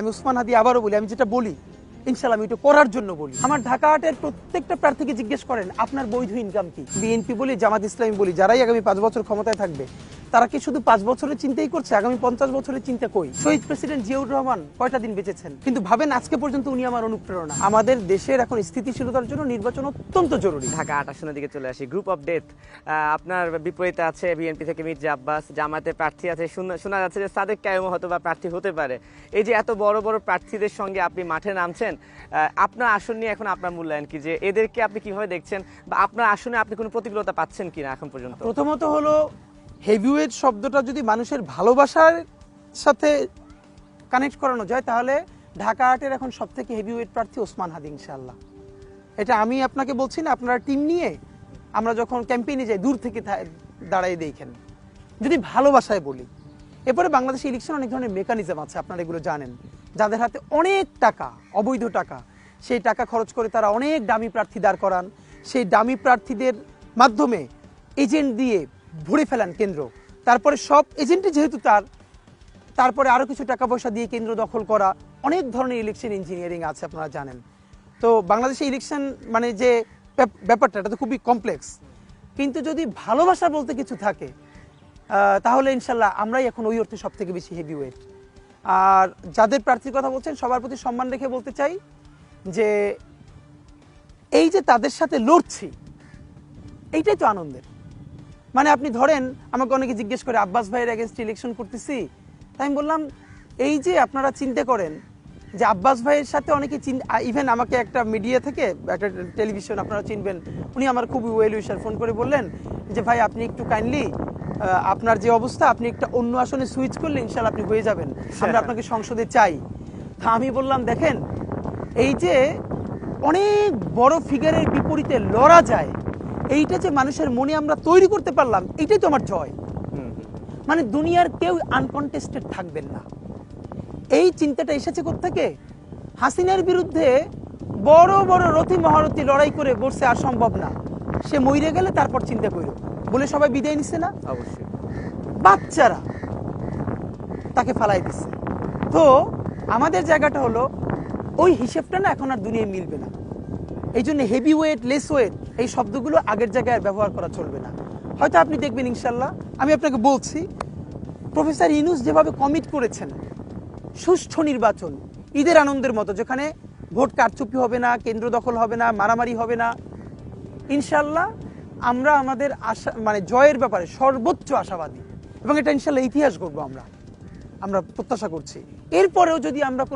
আমি ওসমান হাদি আবারও বলি, আমি যেটা বলি ইনশাআল্লাহ আমি এটা করার জন্য বলি। আমার ঢাকা হাটের প্রত্যেকটা প্রার্থীকে জিজ্ঞেস করেন আপনার বৈধ ইনকাম কি। বিএনপি বলি, জামাত ইসলামী বলি, যারাই আগামী 5 বছর ক্ষমতায় থাকবে তারা কি শুধু 5 বছরের চিন্তাই করছে? আগামী 50 বছরের চিন্তা কই? শহীদ প্রেসিডেন্ট জিয়াউর রহমান কয়টা দিন বেঁচেছেন, কিন্তু ভাবেন আজকে পর্যন্ত উনি আমার অনুপ্রেরণা। আমাদের দেশের এখন স্থিতিশীলতার জন্য নির্বাচন অত্যন্ত জরুরি। ঢাকা 8 আসনের দিকে চলে আসি। গ্রুপ অফ ডেথ, আপনার বিপরীতে আছে বিএনপি থেকে মির্জা আব্বাস, জামাতে প্রার্থী আছে, শোনা যাচ্ছে যে সাদেক কায়েমও হয়তো বা প্রার্থী হতে পারে। এই যে এত বড় বড় প্রার্থীদের সঙ্গে আপনি মাঠে নামছেন, আপনার আসন নিয়ে এখন আপনার মূল্যায়ন কি, যে এদেরকে আপনি কিভাবে দেখছেন, বা আপনার আসনে আপনি কোনো প্রতিকূলতা পাচ্ছেন কিনা এখন পর্যন্ত? প্রথমত হলো হেভিওয়েট শব্দটা যদি মানুষের ভালোবাসার সাথে কানেক্ট করানো যায় তাহলে ঢাকা আটের এখন সব থেকে হেভিওয়েট প্রার্থী ওসমান হাদি ইনশাআল্লাহ। এটা আমি আপনাকে বলছি না, আপনারা টিম নিয়ে আমরা যখন ক্যাম্পেইনে যাই দূর থেকে দাঁড়াই দেখেন। যদি ভালোবাসায় বলি, এরপরে বাংলাদেশে ইলেকশন অনেক ধরনের মেকানিজম আছে, আপনারা এগুলো জানেন। যাদের হাতে অনেক টাকা, অবৈধ টাকা, সেই টাকা খরচ করে তারা অনেক দামি প্রার্থী দাঁড় করান। সেই দামি প্রার্থীদের মাধ্যমে এজেন্ট দিয়ে ভরে ফেলান কেন্দ্র। তারপরে সব এজেন্টই যেহেতু তারপরে আরও কিছু টাকা পয়সা দিয়ে কেন্দ্র দখল করা, অনেক ধরনের ইলেকশন ইঞ্জিনিয়ারিং আছে, আপনারা জানেন। তো বাংলাদেশে ইলেকশন মানে যে ব্যাপারটা, এটা তো খুবই কমপ্লেক্স। কিন্তু যদি ভালোবাসা বলতে কিছু থাকে তাহলে ইনশাল্লাহ আমরাই এখন ওই অর্থে সব থেকে বেশি হেভিওয়েট। আর যাদের প্রার্থীর কথা বলছেন সবার প্রতি সম্মান রেখে বলতে চাই যে এই যে তাদের সাথে লড়ছি, এইটাই তো আনন্দের। মানে আপনি ধরেন আমাকে অনেকে জিজ্ঞেস করে আব্বাস ভাইয়ের এগেনস্ট ইলেকশন করতেছি, তাই আমি বললাম এই যে আপনারা চিন্তা করেন যে আব্বাস ভাইয়ের সাথে অনেকে ইভেন আমাকে একটা মিডিয়া থেকে একটা টেলিভিশন আপনারা চিনবেন, উনি আমার খুব ওয়েল উইশার, ফোন করে বললেন যে ভাই আপনি একটু কাইন্ডলি আপনার যে অবস্থা আপনি একটা অন্য আসনে সুইচ করলে ইনশাআল্লাহ আপনি হয়ে যাবেন, আমরা আপনাকে সংসদে চাই। তা আমি বললাম দেখেন এই যে অনেক বড় ফিগারের বিপরীতে লড়া যায়, এইটা যে মানুষের মনে আমরা তৈরি করতে পারলাম, এইটাই তো আমার জয়। মানে দুনিয়ার কেউ আনকন্টেস্টেড থাকবেন না, এই চিন্তাটা এসেছে কোত্থেকে? হাসিনার বিরুদ্ধে বড় বড় রথী মহারথী লড়াই করে বসে আর সম্ভব না, সে মইরে গেলে তারপর চিন্তা করো বলে সবাই বিদায় নিচ্ছে না? অবশ্যই বাচ্চারা তাকে ফালাই দিচ্ছে। তো আমাদের জায়গাটা হলো ওই হিসেবটা না এখন আর দুনিয়ায় মিলবে না। এই জন্য হেভি ওয়েট, লেস ওয়েট এই শব্দগুলো আগের জায়গায় ব্যবহার করা চলবে না। হয়তো আপনি দেখবেন ইনশাল্লাহ, আমি আপনাকে বলছি, প্রফেসর ইউনূস যেভাবে কমিট করেছেন সুষ্ঠু নির্বাচন, ঈদের আনন্দের মতো, যেখানে ভোট কারচুপি হবে না, কেন্দ্র দখল হবে না, মারামারি হবে না, ইনশাল্লাহ আমরা আমাদের আশা মানে জয়ের ব্যাপারে সর্বোচ্চ আশাবাদী, এবং এটা ইনশাল্লাহ ইতিহাস গড়বো আমরা প্রত্যাশা করছি। এরপরেও যদি আমরা